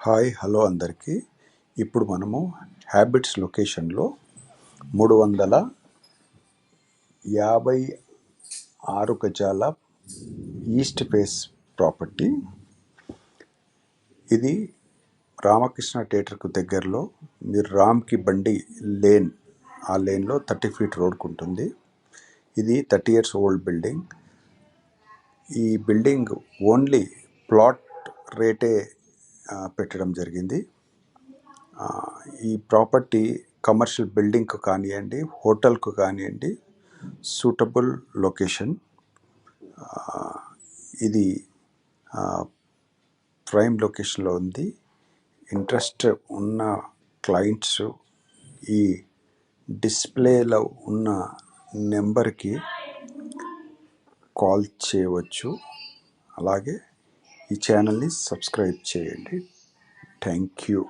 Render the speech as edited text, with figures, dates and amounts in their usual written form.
Hi hello అందరికీ. ఇప్పుడు మనము హ్యాబిట్స్ లొకేషన్లో 356 గజాల ఈస్ట్ ఫేస్ ప్రాపర్టీ. ఇది రామకృష్ణ థియేటర్కు దగ్గరలో మీరు రామ్కి బండి లేన్, ఆ లేన్లో 30 ఫీట్ రోడ్కు ఉంటుంది. ఇది 30 years ఓల్డ్ బిల్డింగ్. ఈ బిల్డింగ్ ఓన్లీ ప్లాట్ రేటే పెట్టడం జరిగింది. ఈ ప్రాపర్టీ కమర్షియల్ బిల్డింగ్కు కానివ్వండి, హోటల్కు కానివ్వండి, సూటబుల్ లొకేషన్. ఇది ప్రైమ్ లొకేషన్లో ఉంది. ఇంట్రెస్ట్ ఉన్న క్లయింట్స్ ఈ డిస్ప్లేలో ఉన్న నెంబర్కి కాల్ చేయవచ్చు. అలాగే ఈ ఛానల్ని సబ్స్క్రైబ్ చేయండి. Thank you.